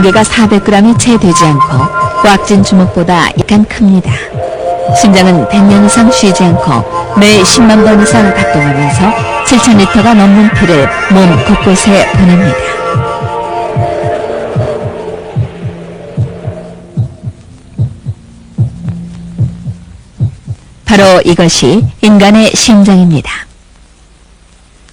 무게가 400g이 채 되지 않고 꽉진 주먹보다 약간 큽니다. 심장은 100년 이상 쉬지 않고 매 10만 번 이상 박동하면서 7,000리터가 넘는 피를 몸 곳곳에 보냅니다. 바로 이것이 인간의 심장입니다.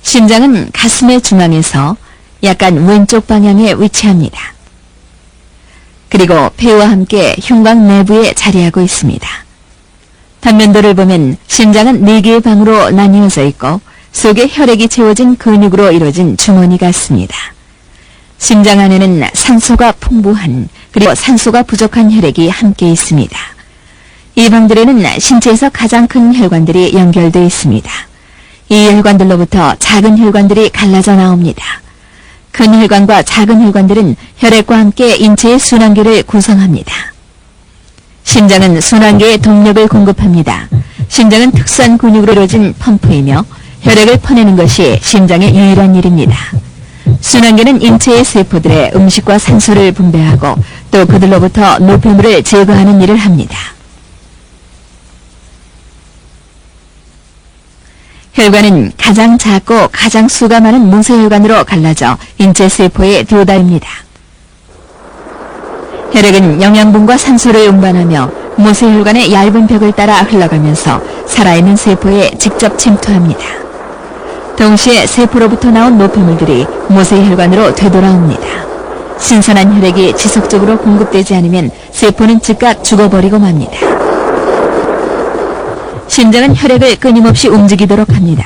심장은 가슴의 중앙에서 약간 왼쪽 방향에 위치합니다. 그리고 폐와 함께 흉곽 내부에 자리하고 있습니다. 단면도를 보면 심장은 4개의 방으로 나뉘어져 있고 속에 혈액이 채워진 근육으로 이루어진 주머니 같습니다. 심장 안에는 산소가 풍부한 그리고 산소가 부족한 혈액이 함께 있습니다. 이 방들에는 신체에서 가장 큰 혈관들이 연결되어 있습니다. 이 혈관들로부터 작은 혈관들이 갈라져 나옵니다. 큰 혈관과 작은 혈관들은 혈액과 함께 인체의 순환계를 구성합니다. 심장은 순환계에 동력을 공급합니다. 심장은 특수한 근육으로 이루어진 펌프이며 혈액을 퍼내는 것이 심장의 유일한 일입니다. 순환계는 인체의 세포들의 음식과 산소를 분배하고 또 그들로부터 노폐물을 제거하는 일을 합니다. 혈관은 가장 작고 가장 수가 많은 모세혈관으로 갈라져 인체 세포에 도달합니다. 혈액은 영양분과 산소를 운반하며 모세혈관의 얇은 벽을 따라 흘러가면서 살아있는 세포에 직접 침투합니다. 동시에 세포로부터 나온 노폐물들이 모세혈관으로 되돌아옵니다. 신선한 혈액이 지속적으로 공급되지 않으면 세포는 즉각 죽어버리고 맙니다. 심장은 혈액을 끊임없이 움직이도록 합니다.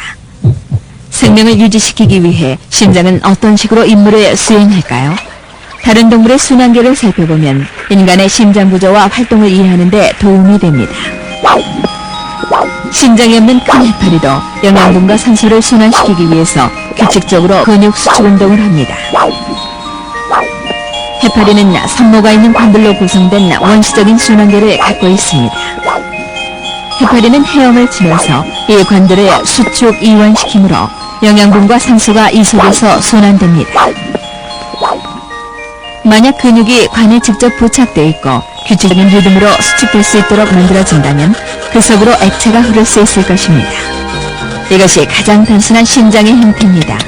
생명을 유지시키기 위해 심장은 어떤 식으로 임무를 수행할까요? 다른 동물의 순환계를 살펴보면 인간의 심장 구조와 활동을 이해하는 데 도움이 됩니다. 심장이 없는 큰 해파리도 영양분과 산소를 순환시키기 위해서 규칙적으로 근육 수축 운동을 합니다. 해파리는 산모가 있는 관들로 구성된 원시적인 순환계를 갖고 있습니다. 해파리는 헤엄을 치면서 이 관들을 수축 이완시키므로 영양분과 산소가 이 속에서 순환됩니다. 만약 근육이 관에 직접 부착되어 있고 규칙적인 리듬으로 수축될 수 있도록 만들어진다면 그 속으로 액체가 흐를 수 있을 것입니다. 이것이 가장 단순한 심장의 형태입니다.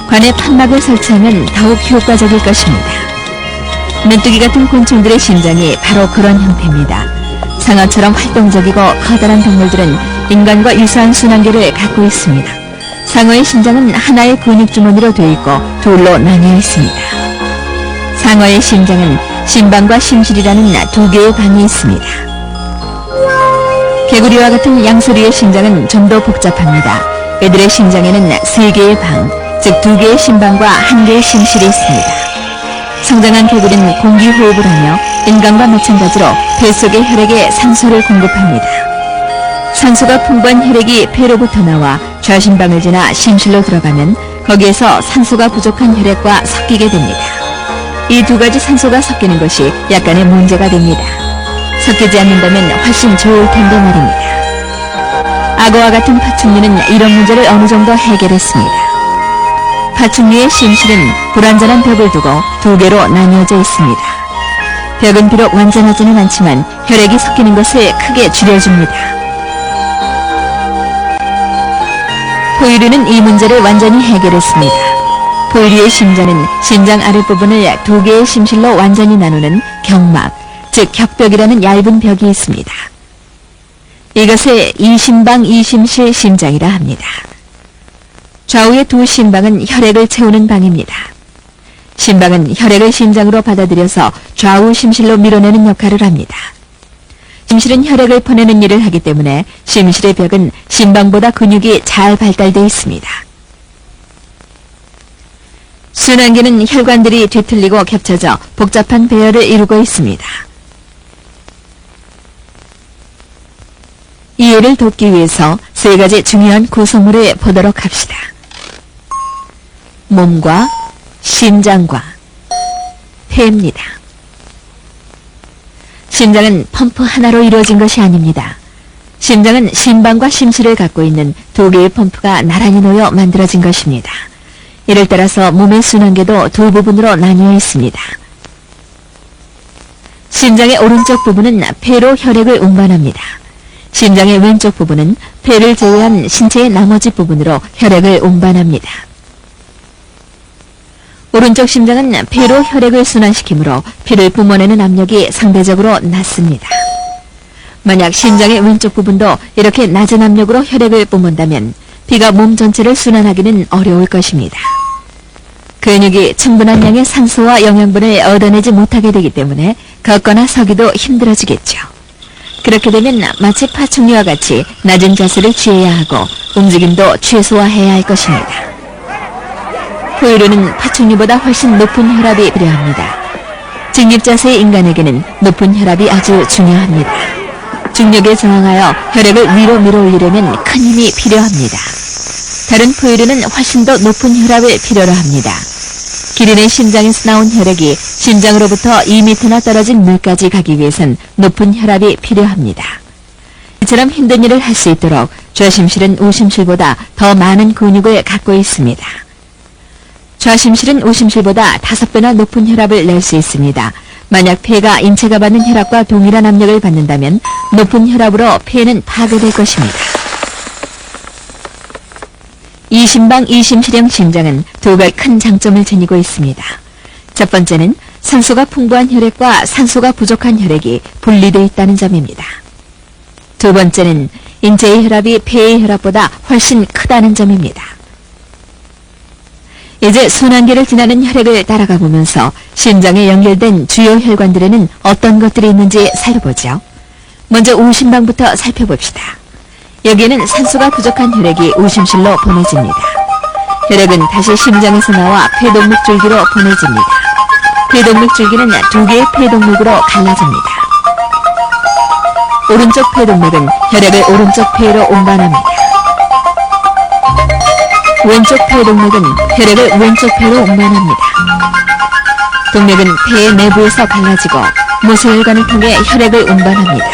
관에 판막을 설치하면 더욱 효과적일 것입니다. 메뚜기 같은 곤충들의 심장이 바로 그런 형태입니다. 상어처럼 활동적이고 커다란 동물들은 인간과 유사한 순환계를 갖고 있습니다. 상어의 심장은 하나의 근육주머니로 되어 있고 둘로 나뉘어 있습니다. 상어의 심장은 심방과 심실이라는 2개의 방이 있습니다. 개구리와 같은 양서류의 심장은 좀 더 복잡합니다. 이들의 심장에는 3개의 방, 즉 2개의 심방과 1개의 심실이 있습니다. 성장한 개구리는 공기호흡을 하며 인간과 마찬가지로 뱃속의 혈액에 산소를 공급합니다. 산소가 풍부한 혈액이 폐로부터 나와 좌심방을 지나 심실로 들어가면 거기에서 산소가 부족한 혈액과 섞이게 됩니다. 이 2가지 산소가 섞이는 것이 약간의 문제가 됩니다. 섞이지 않는다면 훨씬 좋을 텐데 말입니다. 악어와 같은 파충류는 이런 문제를 어느 정도 해결했습니다. 파충류의 심실은 불완전한 벽을 두고 2개로 나뉘어져 있습니다. 벽은 비록 완전하지는 않지만 혈액이 섞이는 것을 크게 줄여줍니다. 포유류는 이 문제를 완전히 해결했습니다. 포유류의 심장은 심장 아랫부분을 2개의 심실로 완전히 나누는 경막, 즉 격벽이라는 얇은 벽이 있습니다. 이것을 이심방 이심실 심장이라 합니다. 좌우의 2 심방은 혈액을 채우는 방입니다. 심방은 혈액을 심장으로 받아들여서 좌우 심실로 밀어내는 역할을 합니다. 심실은 혈액을 퍼내는 일을 하기 때문에 심실의 벽은 심방보다 근육이 잘 발달되어 있습니다. 순환계는 혈관들이 뒤틀리고 겹쳐져 복잡한 배열을 이루고 있습니다. 이해를 돕기 위해서 3가지 중요한 구성물을 보도록 합시다. 몸과 심장과 폐입니다. 심장은 펌프 하나로 이루어진 것이 아닙니다. 심장은 심방과 심실을 갖고 있는 2개의 펌프가 나란히 놓여 만들어진 것입니다. 이를 따라서 몸의 순환계도 2 부분으로 나뉘어 있습니다. 심장의 오른쪽 부분은 폐로 혈액을 운반합니다. 심장의 왼쪽 부분은 폐를 제외한 신체의 나머지 부분으로 혈액을 운반합니다. 오른쪽 심장은 폐로 혈액을 순환시키므로 피를 뿜어내는 압력이 상대적으로 낮습니다. 만약 심장의 왼쪽 부분도 이렇게 낮은 압력으로 혈액을 뿜는다면 피가 몸 전체를 순환하기는 어려울 것입니다. 근육이 충분한 양의 산소와 영양분을 얻어내지 못하게 되기 때문에 걷거나 서기도 힘들어지겠죠. 그렇게 되면 마치 파충류와 같이 낮은 자세를 취해야 하고 움직임도 최소화해야 할 것입니다. 포유류는 파충류보다 훨씬 높은 혈압이 필요합니다. 직립자세의 인간에게는 높은 혈압이 아주 중요합니다. 중력에 저항하여 혈액을 위로 밀어올리려면 큰 힘이 필요합니다. 다른 포유류는 훨씬 더 높은 혈압을 필요로 합니다. 기린의 심장에서 나온 혈액이 심장으로부터 2m나 떨어진 물까지 가기 위해선 높은 혈압이 필요합니다. 이처럼 힘든 일을 할 수 있도록 좌심실은 우심실보다 더 많은 근육을 갖고 있습니다. 좌심실은 우심실보다 5배나 높은 혈압을 낼 수 있습니다. 만약 폐가 인체가 받는 혈압과 동일한 압력을 받는다면 높은 혈압으로 폐는 파괴될 것입니다. 이심방 이심실형 심장은 두 가지 큰 장점을 지니고 있습니다. 첫 번째는 산소가 풍부한 혈액과 산소가 부족한 혈액이 분리되어 있다는 점입니다. 두 번째는 인체의 혈압이 폐의 혈압보다 훨씬 크다는 점입니다. 이제 순환기를 지나는 혈액을 따라가 보면서 심장에 연결된 주요 혈관들에는 어떤 것들이 있는지 살펴보죠. 먼저 우심방부터 살펴봅시다. 여기에는 산소가 부족한 혈액이 우심실로 보내집니다. 혈액은 다시 심장에서 나와 폐동맥줄기로 보내집니다. 폐동맥줄기는 두 개의 폐동맥으로 갈라집니다. 오른쪽 폐동맥은 혈액을 오른쪽 폐로 운반합니다. 왼쪽 폐동맥은 혈액을 왼쪽 폐로 운반합니다. 동맥은 폐의 내부에서 갈라지고 모세혈관을 통해 혈액을 운반합니다.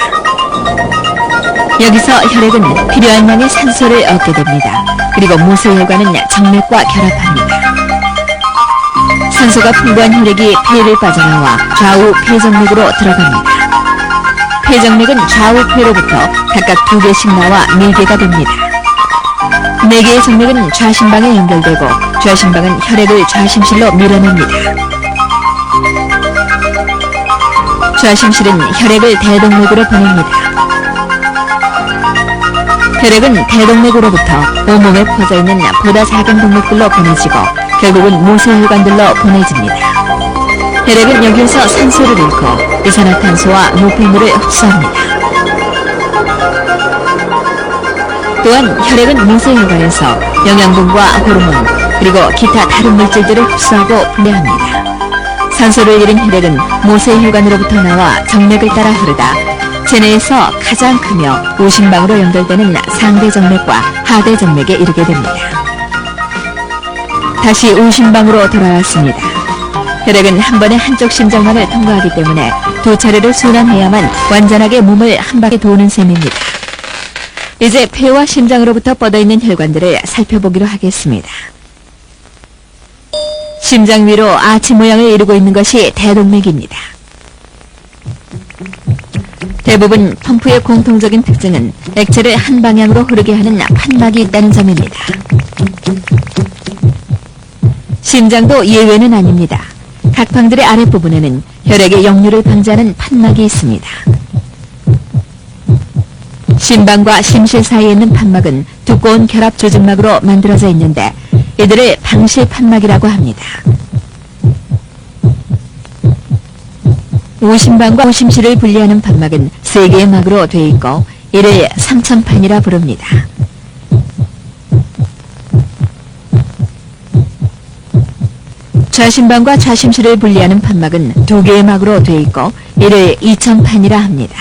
여기서 혈액은 필요한 양의 산소를 얻게 됩니다. 그리고 모세혈관은 정맥과 결합합니다. 산소가 풍부한 혈액이 폐를 빠져나와 좌우 폐정맥으로 들어갑니다. 폐정맥은 좌우 폐로부터 각각 2개씩 나와 4개가 됩니다. 4개의 정맥은 좌심방에 연결되고 좌심방은 혈액을 좌심실로 밀어냅니다. 좌심실은 혈액을 대동맥으로 보냅니다. 혈액은 대동맥으로부터 온몸에 퍼져있는 보다 작은 동맥들로 보내지고 결국은 모세혈관들로 보내집니다. 혈액은 여기에서 산소를 잃고 이산화탄소와 노폐물을 흡수합니다. 또한 혈액은 모세혈관에서 영양분과 호르몬 그리고 기타 다른 물질들을 흡수하고 분해합니다. 산소를 잃은 혈액은 모세혈관으로부터 나와 정맥을 따라 흐르다 체내에서 가장 크며 우심방으로 연결되는 상대정맥과 하대정맥에 이르게 됩니다. 다시 우심방으로 돌아왔습니다. 혈액은 한 번에 한쪽 심장만을 통과하기 때문에 2차례를 순환해야만 완전하게 몸을 한 바퀴 도는 셈입니다. 이제 폐와 심장으로부터 뻗어있는 혈관들을 살펴보기로 하겠습니다. 심장 위로 아치 모양을 이루고 있는 것이 대동맥입니다. 대부분 펌프의 공통적인 특징은 액체를 한 방향으로 흐르게 하는 판막이 있다는 점입니다. 심장도 예외는 아닙니다. 각 방들의 아랫부분에는 혈액의 역류를 방지하는 판막이 있습니다. 심방과 심실 사이에 있는 판막은 두꺼운 결합 조직막으로 만들어져 있는데 이들을 방실판막이라고 합니다. 우심방과 우심실을 분리하는 판막은 3개의 막으로 되어 있고 이를 삼천판이라 부릅니다. 좌심방과 좌심실을 분리하는 판막은 2개의 막으로 되어 있고 이를 이천판이라 합니다.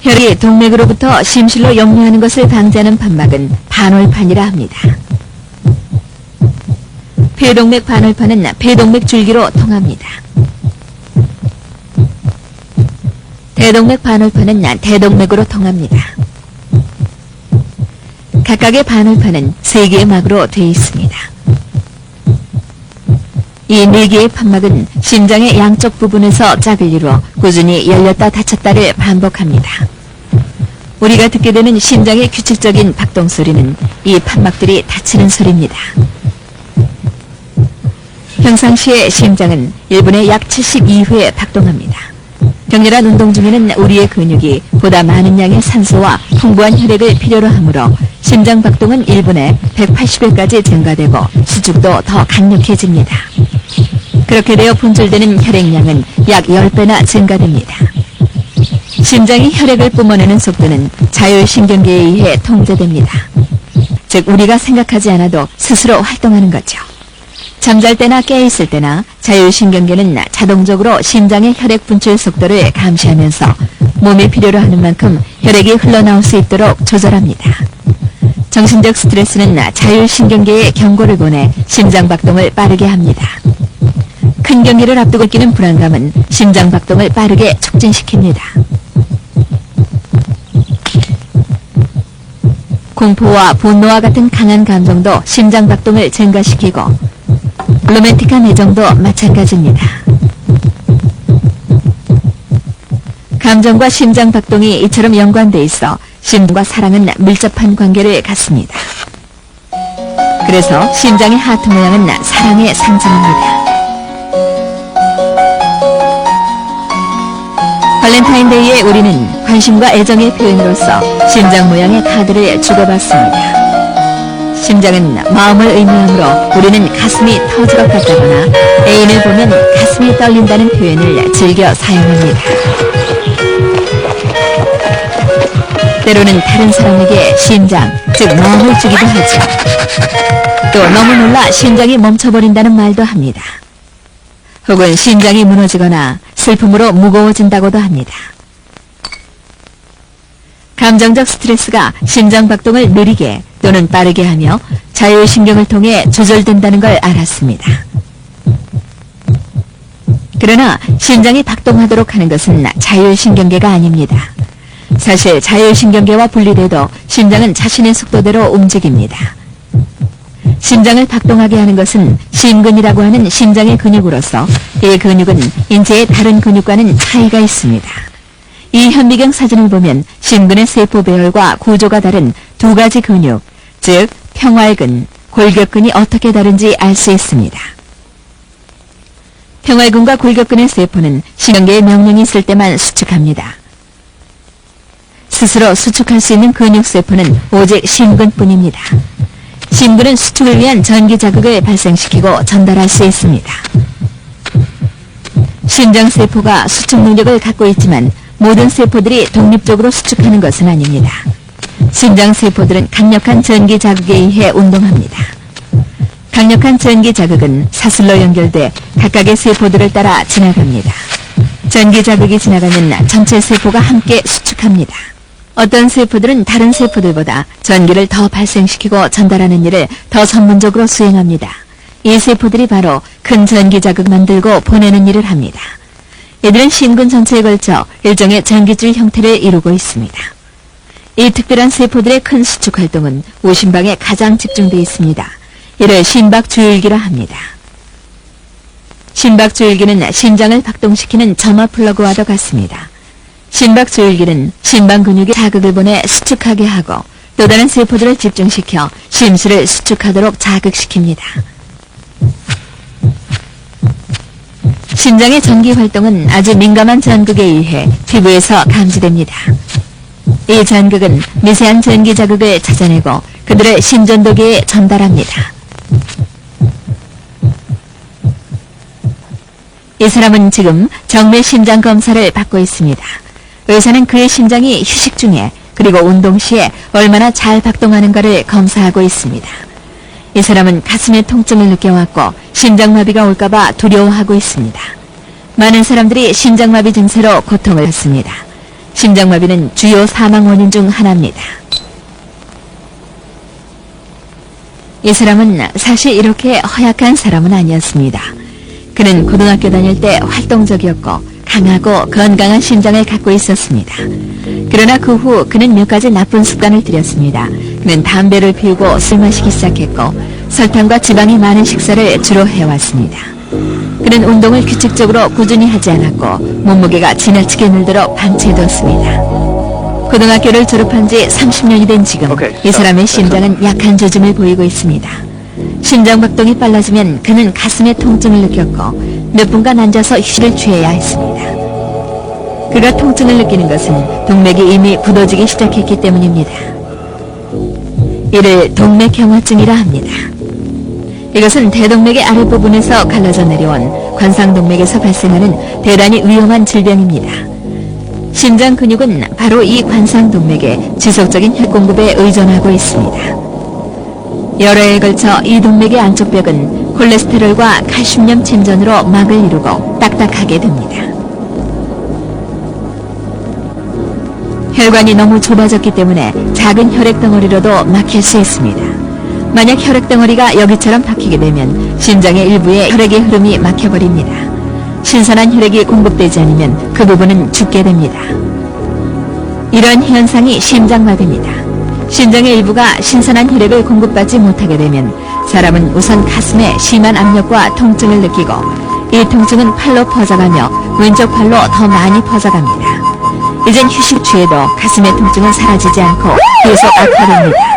혈이 동맥으로부터 심실로 역류하는 것을 방지하는 판막은 반월판이라 합니다. 폐동맥 반월판은 폐동맥 줄기로 통합니다. 대동맥 반월판은 대동맥으로 통합니다. 각각의 반월판은 3개의 막으로 되어 있습니다. 이 4개의 판막은 심장의 양쪽 부분에서 짝을 이루어 꾸준히 열렸다 닫혔다를 반복합니다. 우리가 듣게 되는 심장의 규칙적인 박동 소리는 이 판막들이 닫히는 소리입니다. 평상시에 심장은 1분에 약 72회 박동합니다. 격렬한 운동 중에는 우리의 근육이 보다 많은 양의 산소와 풍부한 혈액을 필요로 하므로 심장 박동은 1분에 180회까지 증가되고 수축도 더 강력해집니다. 그렇게 되어 분출되는 혈액량은 약 10배나 증가됩니다. 심장이 혈액을 뿜어내는 속도는 자율신경계에 의해 통제됩니다. 즉 우리가 생각하지 않아도 스스로 활동하는 거죠. 잠잘 때나 깨있을 때나 자율신경계는 자동적으로 심장의 혈액 분출 속도를 감시하면서 몸이 필요로 하는 만큼 혈액이 흘러나올 수 있도록 조절합니다. 정신적 스트레스는 자율신경계에 경고를 보내 심장 박동을 빠르게 합니다. 큰 경기를 앞두고 끼는 불안감은 심장 박동을 빠르게 촉진시킵니다. 공포와 분노와 같은 강한 감정도 심장 박동을 증가시키고 로맨틱한 애정도 마찬가지입니다. 감정과 심장 박동이 이처럼 연관돼 있어 심장과 사랑은 밀접한 관계를 갖습니다. 그래서 심장의 하트 모양은 사랑의 상징입니다. 발렌타인데이에 우리는 관심과 애정의 표현으로서 심장 모양의 카드를 주고받습니다. 심장은 마음을 의미하므로 우리는 가슴이 터질 것 같다거나 애인을 보면 가슴이 떨린다는 표현을 즐겨 사용합니다. 때로는 다른 사람에게 심장, 즉 마음을 주기도 하죠. 또 너무 놀라 심장이 멈춰버린다는 말도 합니다. 혹은 심장이 무너지거나 슬픔으로 무거워진다고도 합니다. 감정적 스트레스가 심장 박동을 느리게 또는 빠르게 하며 자율신경을 통해 조절된다는 걸 알았습니다. 그러나 심장이 박동하도록 하는 것은 자율신경계가 아닙니다. 사실 자율신경계와 분리돼도 심장은 자신의 속도대로 움직입니다. 심장을 박동하게 하는 것은 심근이라고 하는 심장의 근육으로서 이 근육은 인체의 다른 근육과는 차이가 있습니다. 이 현미경 사진을 보면 심근의 세포 배열과 구조가 다른 두 가지 근육, 즉 평활근, 골격근이 어떻게 다른지 알 수 있습니다. 평활근과 골격근의 세포는 신경계의 명령이 있을 때만 수축합니다. 스스로 수축할 수 있는 근육세포는 오직 심근뿐입니다. 심근은 수축을 위한 전기 자극을 발생시키고 전달할 수 있습니다. 심장세포가 수축 능력을 갖고 있지만 모든 세포들이 독립적으로 수축하는 것은 아닙니다. 심장세포들은 강력한 전기 자극에 의해 운동합니다. 강력한 전기 자극은 사슬로 연결돼 각각의 세포들을 따라 지나갑니다. 전기 자극이 지나가면 전체 세포가 함께 수축합니다. 어떤 세포들은 다른 세포들보다 전기를 더 발생시키고 전달하는 일을 더 전문적으로 수행합니다. 이 세포들이 바로 큰 전기 자극 만들고 보내는 일을 합니다. 이들은 심근 전체에 걸쳐 일종의 전기줄 형태를 이루고 있습니다. 이 특별한 세포들의 큰 수축 활동은 오심방에 가장 집중되어 있습니다. 이를 심박주율기라 합니다. 심박주율기는 심장을 박동시키는 점화 플러그와도 같습니다. 심박주율기는 심방 근육에 자극을 보내 수축하게 하고 또 다른 세포들을 집중시켜 심술을 수축하도록 자극시킵니다. 심장의 전기 활동은 아주 민감한 전극에 의해 피부에서 감지됩니다. 이 전극은 미세한 전기 자극을 찾아내고 그들의 심전도계에 전달합니다. 이 사람은 지금 정밀 심장 검사를 받고 있습니다. 의사는 그의 심장이 휴식 중에 그리고 운동 시에 얼마나 잘 박동하는가를 검사하고 있습니다. 이 사람은 가슴에 통증을 느껴왔고 심장마비가 올까봐 두려워하고 있습니다. 많은 사람들이 심장마비 증세로 고통을 받습니다. 심장마비는 주요 사망 원인 중 하나입니다. 이 사람은 사실 이렇게 허약한 사람은 아니었습니다. 그는 고등학교 다닐 때 활동적이었고 강하고 건강한 심장을 갖고 있었습니다. 그러나 그 후 그는 몇 가지 나쁜 습관을 들였습니다. 그는 담배를 피우고 술 마시기 시작했고 설탕과 지방이 많은 식사를 주로 해왔습니다. 그는 운동을 규칙적으로 꾸준히 하지 않았고 몸무게가 지나치게 늘도록 방치해뒀습니다. 고등학교를 졸업한 지 30년이 된 지금 이 사람의 심장은 약한 조짐을 보이고 있습니다. 심장박동이 빨라지면 그는 가슴에 통증을 느꼈고 몇 분간 앉아서 휴식을 취해야 했습니다. 그가 통증을 느끼는 것은 동맥이 이미 굳어지기 시작했기 때문입니다. 이를 동맥경화증이라 합니다. 이것은 대동맥의 아랫부분에서 갈라져 내려온 관상동맥에서 발생하는 대단히 위험한 질병입니다. 심장 근육은 바로 이 관상동맥의 지속적인 혈공급에 의존하고 있습니다. 여러 해에 걸쳐 이 동맥의 안쪽 벽은 콜레스테롤과 칼슘염 침전으로 막을 이루고 딱딱하게 됩니다. 혈관이 너무 좁아졌기 때문에 작은 혈액덩어리로도 막힐 수 있습니다. 만약 혈액덩어리가 여기처럼 박히게 되면 심장의 일부에 혈액의 흐름이 막혀버립니다. 신선한 혈액이 공급되지 않으면 그 부분은 죽게 됩니다. 이런 현상이 심장마비입니다. 심장의 일부가 신선한 혈액을 공급받지 못하게 되면 사람은 우선 가슴에 심한 압력과 통증을 느끼고 이 통증은 팔로 퍼져가며 왼쪽 팔로 더 많이 퍼져갑니다. 이젠 휴식 취해도 가슴의 통증은 사라지지 않고 계속 악화됩니다.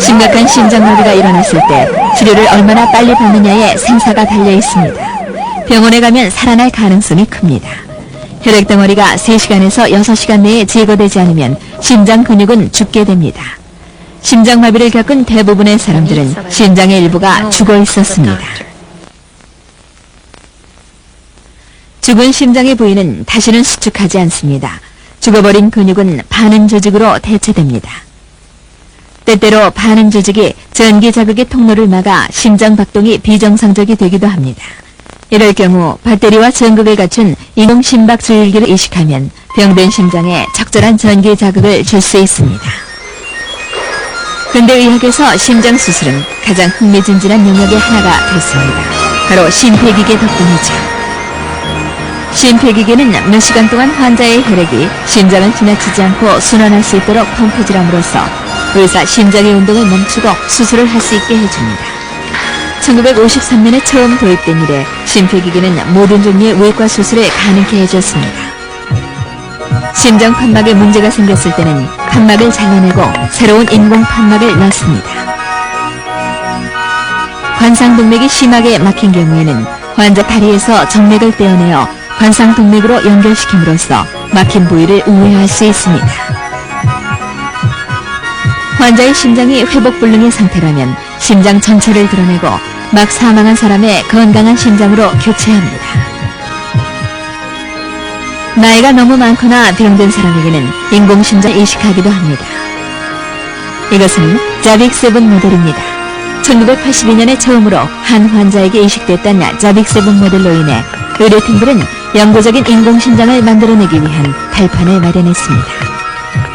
심각한 심장마비가 일어났을 때 치료를 얼마나 빨리 받느냐에 생사가 달려 있습니다. 병원에 가면 살아날 가능성이 큽니다. 혈액덩어리가 3시간에서 6시간 내에 제거되지 않으면 심장 근육은 죽게 됩니다. 심장마비를 겪은 대부분의 사람들은 심장의 일부가 죽어 있었습니다. 죽은 심장의 부위는 다시는 수축하지 않습니다. 죽어버린 근육은 반응 조직으로 대체됩니다. 때때로 반응 조직이 전기 자극의 통로를 막아 심장 박동이 비정상적이 되기도 합니다. 이럴 경우 배터리와 전극을 갖춘 인공 심박 조율기를 이식하면 병든 심장에 적절한 전기 자극을 줄 수 있습니다. 근대의학에서 심장 수술은 가장 흥미진진한 영역의 하나가 됐습니다. 바로 심폐기계 덕분이죠. 심폐기계는 몇 시간 동안 환자의 혈액이 심장을 지나치지 않고 순환할 수 있도록 펌프질함으로써 의사 심장의 운동을 멈추고 수술을 할 수 있게 해줍니다. 1953년에 처음 도입된 이래 심폐기계는 모든 종류의 외과 수술을 가능케 해줬습니다. 심장 판막에 문제가 생겼을 때는 판막을 잘라내고 새로운 인공 판막을 넣습니다. 관상동맥이 심하게 막힌 경우에는 환자 다리에서 정맥을 떼어내어 관상동맥으로 연결시킴으로써 막힌 부위를 우회할 수 있습니다. 환자의 심장이 회복불능의 상태라면 심장 전체를 드러내고 막 사망한 사람의 건강한 심장으로 교체합니다. 나이가 너무 많거나 병든 사람에게는 인공심장을 이식하기도 합니다. 이것은 자빅7 모델입니다. 1982년에 처음으로 한 환자에게 이식됐던 자빅7 모델로 인해 의료팀들은 영구적인 인공심장을 만들어내기 위한 발판을 마련했습니다.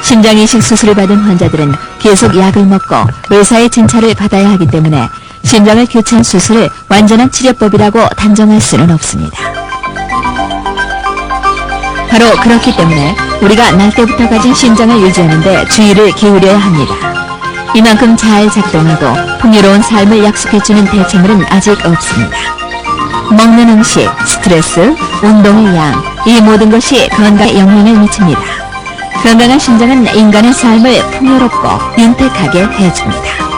심장이식 수술을 받은 환자들은 계속 약을 먹고 의사의 진찰을 받아야 하기 때문에 심장을 교체한 수술을 완전한 치료법이라고 단정할 수는 없습니다. 바로 그렇기 때문에 우리가 날 때부터 가진 심장을 유지하는 데 주의를 기울여야 합니다. 이만큼 잘 작동하고 풍요로운 삶을 약속해주는 대체물은 아직 없습니다. 먹는 음식, 스트레스, 운동의 양, 이 모든 것이 건강에 영향을 미칩니다. 건강한 심장은 인간의 삶을 풍요롭고 윤택하게 해줍니다.